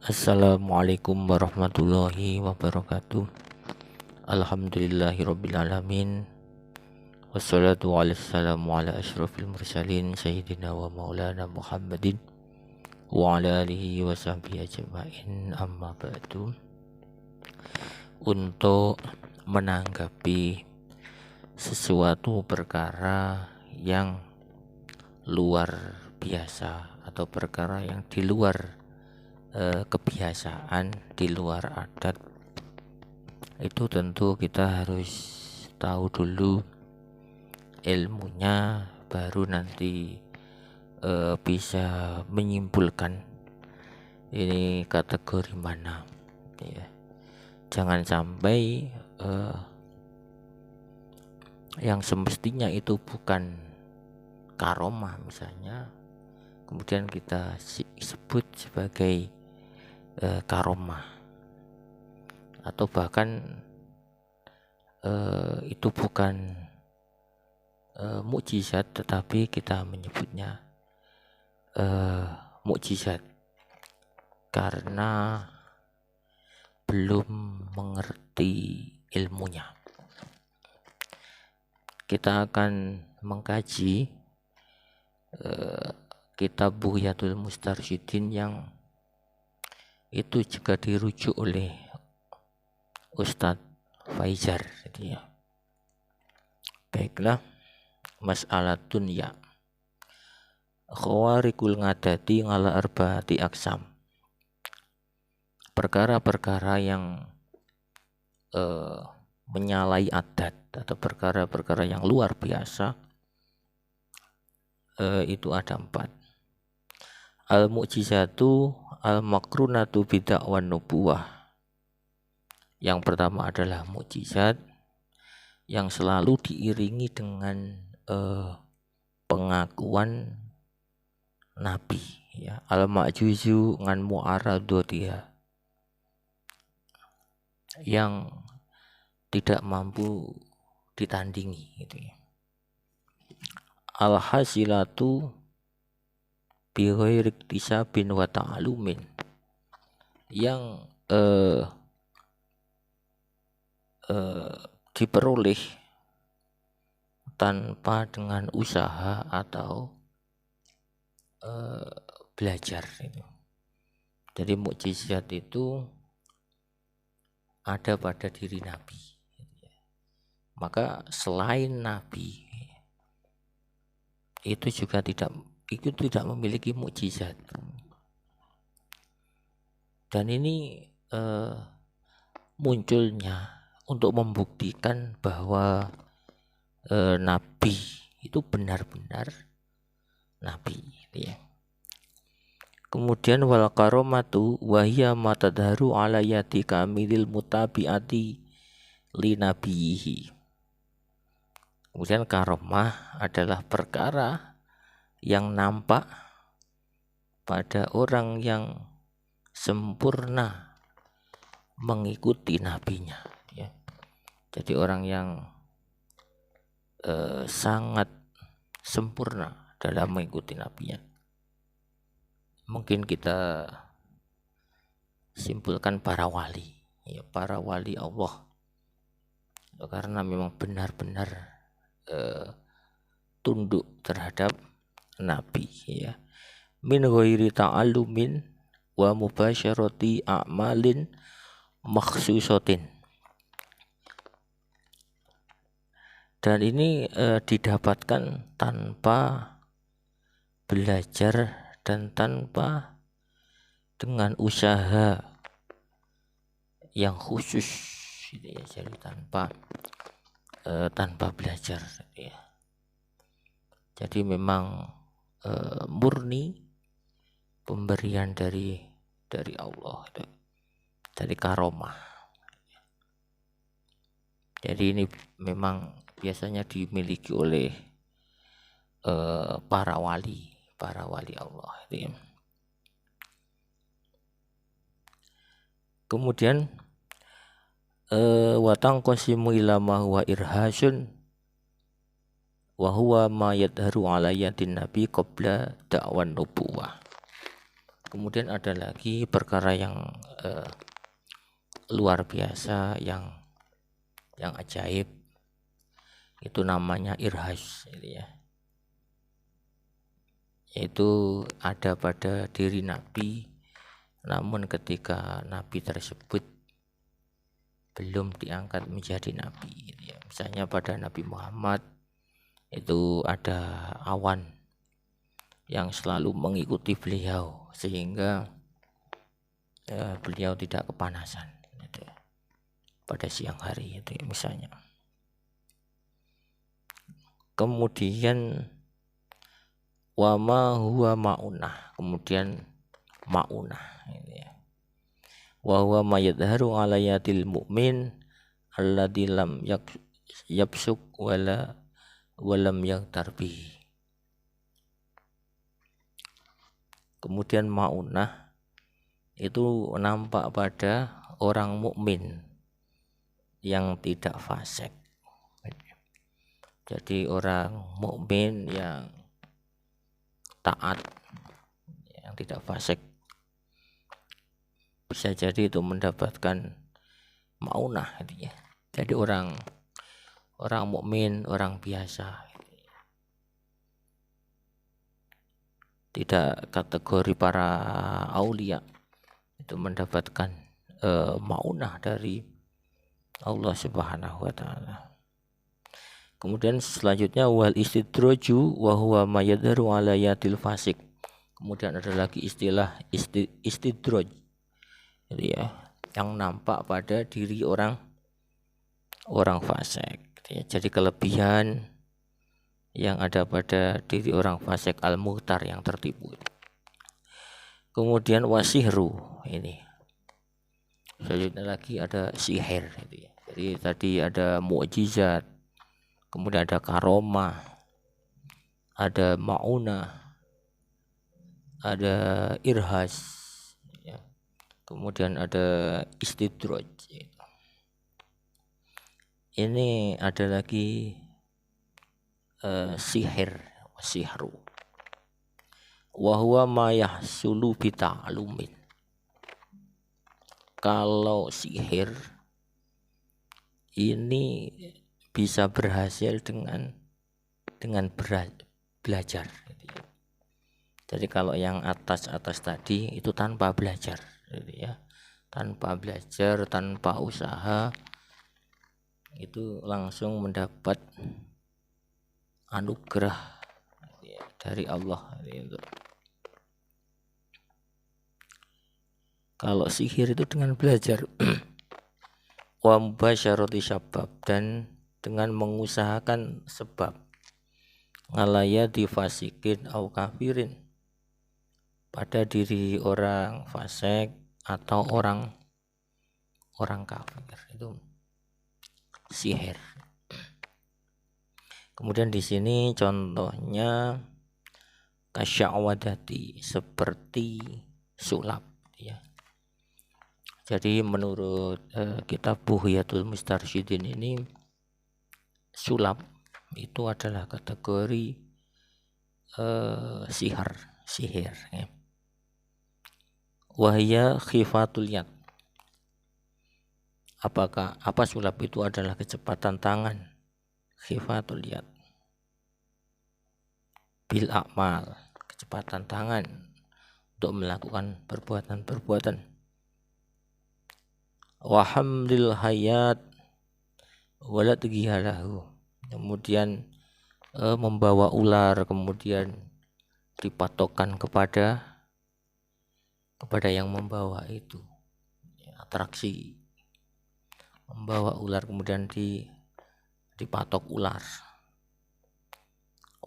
Assalamualaikum warahmatullahi wabarakatuh. Alhamdulillahirabbil alamin. Wassalatu wassalamu ala asyrafil mursalin sayyidina wa maulana Muhammadin wa ala alihi wa sahbihi ajma'in, amma ba'du. Untuk menanggapi sesuatu perkara yang luar biasa atau perkara yang di luar kebiasaan, di luar adat, itu tentu kita harus tahu dulu ilmunya, baru nanti bisa menyimpulkan ini kategori mana ya. Jangan sampai yang semestinya itu bukan karomah misalnya, kemudian kita sebut sebagai karomah, atau bahkan itu bukan mukjizat tetapi kita menyebutnya mukjizat karena belum mengerti ilmunya. Kita akan mengkaji kitab Bughyatul Mustarsyidin yang itu juga dirujuk oleh Ustadz Faizar. Baiklah, mas'alatun ya khawarikul ngadati ngala arba'ati aksam. Perkara-perkara yang menyalahi adat atau perkara-perkara yang luar biasa, itu ada 4. Al-mu'jizatu al-makrunatu bid'awan nubuwah. Yang pertama adalah mukjizat yang selalu diiringi dengan pengakuan nabi ya. Al-ma'juzu ngan mu'aradotiha, yang tidak mampu ditandingi gitu ya. Al-hasilatu bi ghairi iktisabin wa ta'alumin, yang diperoleh tanpa dengan usaha atau belajar itu. Jadi mukjizat itu ada pada diri Nabi. Maka selain Nabi itu juga tidak memiliki mukjizat. Dan ini munculnya untuk membuktikan bahwa Nabi itu benar-benar Nabi ya. Kemudian wal karomatu wahya matadharu ala yati kamilil mutabiati li nabiyihi. Kemudian karomah adalah perkara yang nampak pada orang yang sempurna mengikuti nabinya ya. Jadi orang yang sangat sempurna dalam mengikuti nabinya. Mungkin kita simpulkan para wali ya, para wali Allah, karena memang benar-benar tunduk terhadap nabi ya. Min ghairi ta'allumin wa mubasyarati a'malin makhsusatin. Dan ini didapatkan tanpa belajar dan tanpa dengan usaha yang khusus gitu ya. Jadi tanpa belajar ya. Jadi memang murni pemberian dari Allah itu, dari karomah. Jadi ini memang biasanya dimiliki oleh para wali Allah itu ya. Kemudian watang qasimu ila ma huwa irhasun wa huwa ma yadharu ala yadin nabi qabla da'wan nubuwah. Kemudian ada lagi perkara yang luar biasa, yang ajaib, itu namanya irhas, gitu ya. Itu ada pada diri Nabi, namun ketika Nabi tersebut belum diangkat menjadi Nabi, gitu ya. Misalnya pada Nabi Muhammad itu ada awan yang selalu mengikuti beliau sehingga beliau tidak kepanasan, gitu ya, pada siang hari, itu ya, misalnya. Kemudian wama huwa maunah, kemudian maunah, gitu ya. Wa huwa mayadharu alayatil mu'min alladzi lam yabsuk walam yaghtarbi. Kemudian maunah itu nampak pada orang mukmin yang tidak fasik. Jadi orang mukmin yang taat, yang tidak fasik, bisa jadi itu mendapatkan maunah, gitu ya. Jadi orang mukmin, orang biasa, tidak kategori para aulia, itu mendapatkan maunah dari Allah Subhanahu wa taala. Kemudian selanjutnya wal istidraju wa huwa mayadharu ala yatil fasik. Kemudian ada lagi istilah istidraj, gitu ya, yang nampak pada diri orang fasik, gitu ya. Jadi kelebihan yang ada pada diri orang fasik al-muhtar, yang tertipu. Kemudian wasihru, ini selanjutnya lagi ada sihir, gitu ya. Jadi tadi ada mukjizat, kemudian ada karomah, ada maunah, ada irhas, ya. Kemudian ada istidraj. Ini ada lagi sihru. Wa huwa ma yahsulu bi ta'lumin. Kalau sihir ini bisa berhasil dengan belajar. Jadi kalau yang atas tadi itu tanpa belajar, gitu ya. Tanpa belajar, tanpa usaha, itu langsung mendapat anugerah, ya, dari Allah, gitu. Kalau sihir itu dengan belajar wa mubasyarati sabab, dan dengan mengusahakan sebab, ngalaya difasikin au kafirin, pada diri orang fasik atau orang kafir, itu sihir. Kemudian di sini contohnya kasyawadati, seperti sulap, ya. Jadi menurut kitab Bughyatul Mustarsyidin ini, sulap itu adalah kategori sihir, ya. Wahya khifatul yad. Apa sulap itu adalah kecepatan tangan, khifatul yad, bil a'mal, kecepatan tangan untuk melakukan perbuatan-perbuatan, wa hamdil hayat wala tughihalahu, kemudian membawa ular, kemudian dipatokkan kepada yang membawa itu, ya, atraksi membawa ular, kemudian dipatok ular.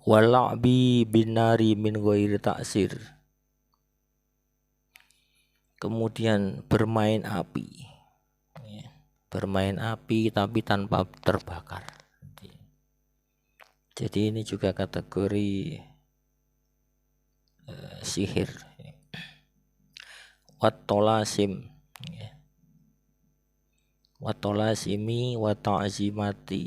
Wala'bi binari min ghairi ta'sir, kemudian bermain api, ya, bermain api tapi tanpa terbakar. Jadi ini juga kategori sihir. Wattolasim, ya. Wattolasimi wa ta'zimati,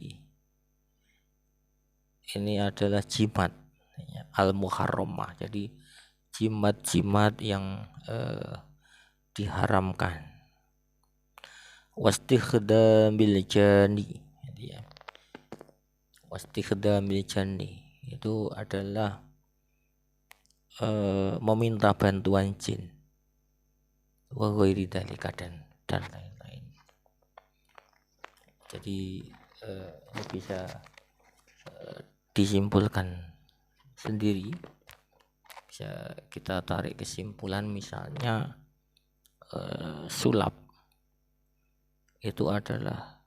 ini adalah jimat, ya, al-muharramah. Jadi jimat-jimat yang diharamkan. Wastikhdamil jani, ya. Wastikhdamil jani itu adalah meminta bantuan jin, wa ghairi dzalika dan lain-lain. Jadi ini bisa disimpulkan sendiri, bisa kita tarik kesimpulan. Misalnya sulap itu adalah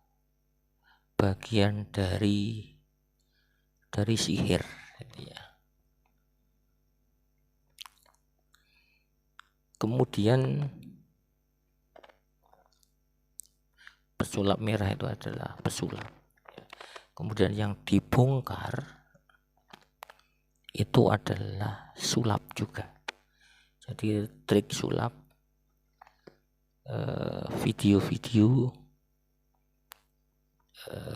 bagian dari sihir, ya. Kemudian pesulap merah itu adalah pesulap. Kemudian yang dibongkar itu adalah sulap juga. Jadi trik sulap, video-video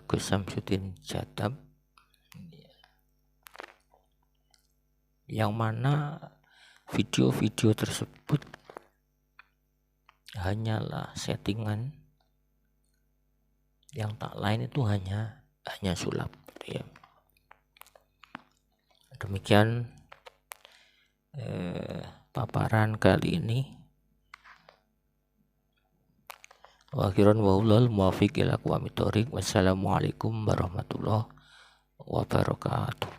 Gus Samsudin Jadab, yang mana video-video tersebut hanyalah settingan, yang tak lain itu hanya sulap, ya. Demikian paparan kali ini. Wa akhiran wa ulul muwafiq ila aqwamit thoriq. Wassalamualaikum warahmatullahi wabarakatuh.